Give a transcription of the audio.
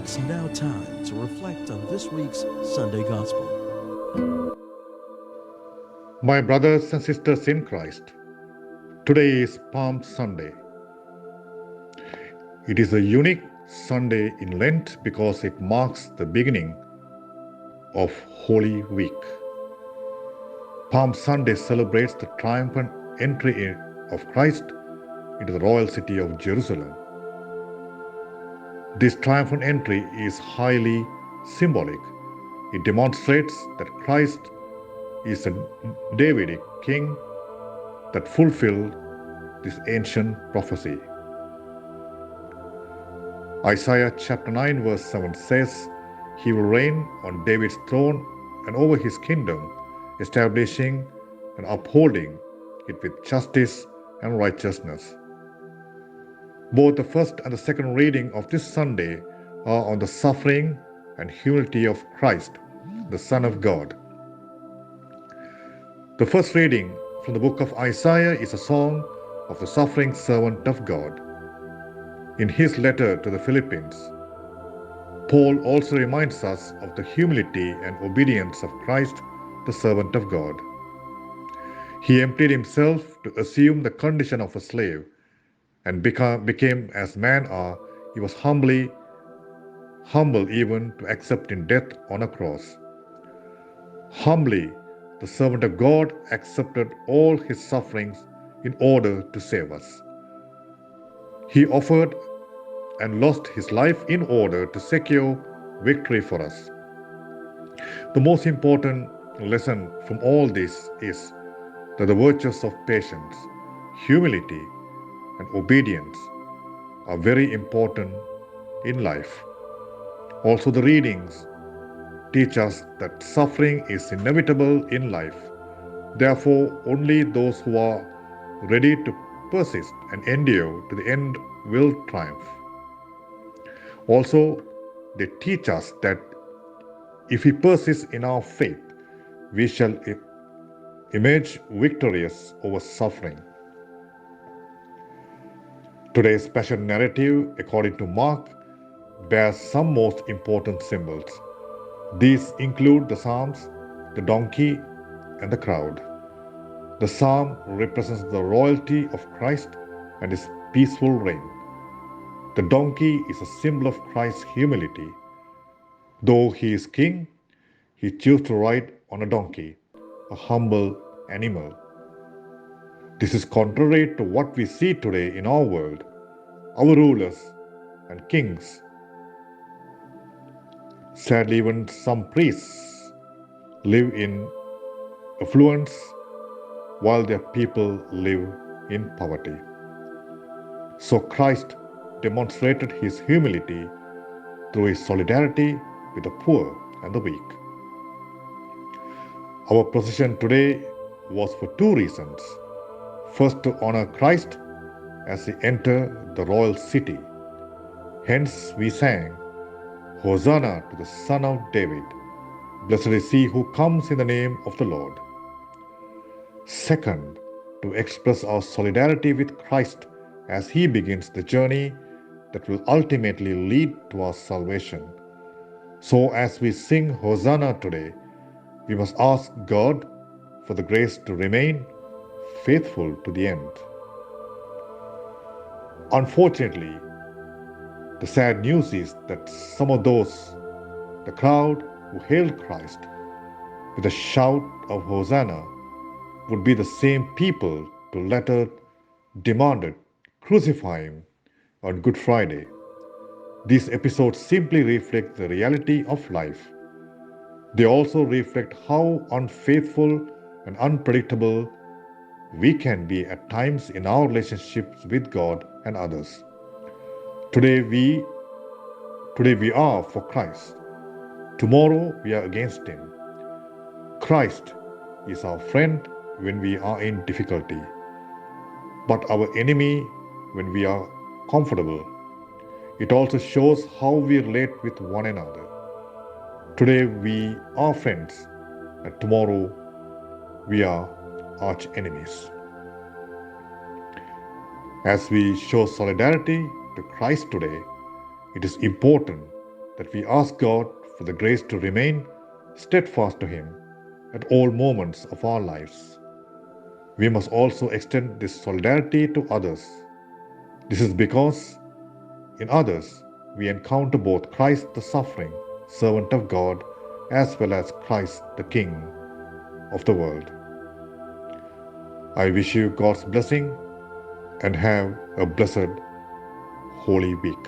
It's now time to reflect on this week's Sunday Gospel. My brothers and sisters in Christ, today is Palm Sunday. It is a unique Sunday in Lent because it marks the beginning of Holy Week. Palm Sunday celebrates the triumphant entry of Christ into the royal city of Jerusalem. This triumphant entry is highly symbolic. It demonstrates that Christ is a Davidic king that fulfilled this ancient prophecy. Isaiah chapter 9 verse 7 says, "He will reign on David's throne and over his kingdom, establishing and upholding it with justice and righteousness." Both the first and the second reading of this Sunday are on the suffering and humility of Christ, the Son of God. The first reading from the book of Isaiah is a song of the suffering servant of God. In his letter to the Philippians, Paul also reminds us of the humility and obedience of Christ, the servant of God. He emptied himself to assume the condition of a slave and became as men are. He was humble even to accept in death on a cross. Humbly, the servant of God accepted all his sufferings in order to save us. He offered and lost his life in order to secure victory for us. The most important lesson from all this is that the virtues of patience, humility, and obedience are very important in life. Also, the readings teach us that suffering is inevitable in life. Therefore, only those who are ready to persist and endure to the end will triumph. Also, they teach us that if we persist in our faith, we shall emerge victorious over suffering. Today's special narrative, according to Mark, bears some most important symbols. These include the psalms, the donkey, and the crowd. The psalm represents the royalty of Christ and his peaceful reign. The donkey is a symbol of Christ's humility. Though he is king, he chose to ride on a donkey, a humble animal. This is contrary to what we see today in our world. Our rulers and kings, sadly, even some priests, live in affluence while their people live in poverty. So Christ demonstrated his humility through his solidarity with the poor and the weak. Our procession today was for two reasons. First, to honor Christ as he entered the royal city. Hence we sang, "Hosanna to the Son of David. Blessed is he who comes in the name of the Lord." Second, to express our solidarity with Christ as he begins the journey that will ultimately lead to our salvation. So as we sing Hosanna today, we must ask God for the grace to remain faithful to the end. Unfortunately, the sad news is that some of those, the crowd who hailed Christ with a shout of Hosanna, would be the same people who later demanded, "Crucify him" on Good Friday. These episodes simply reflect the reality of life. They also reflect how unfaithful and unpredictable we can be at times in our relationships with God and others. Today we are for Christ. Tomorrow we are against him. Christ is our friend when we are in difficulty, but our enemy when we are comfortable. It also shows how we relate with one another. Today we are friends, and tomorrow we are arch enemies. As we show solidarity to Christ today, it is important that we ask God for the grace to remain steadfast to Him at all moments of our lives. We must also extend this solidarity to others. This is because in others we encounter both Christ the suffering servant of God as well as Christ the King of the world. I wish you God's blessing and have a blessed Holy Week.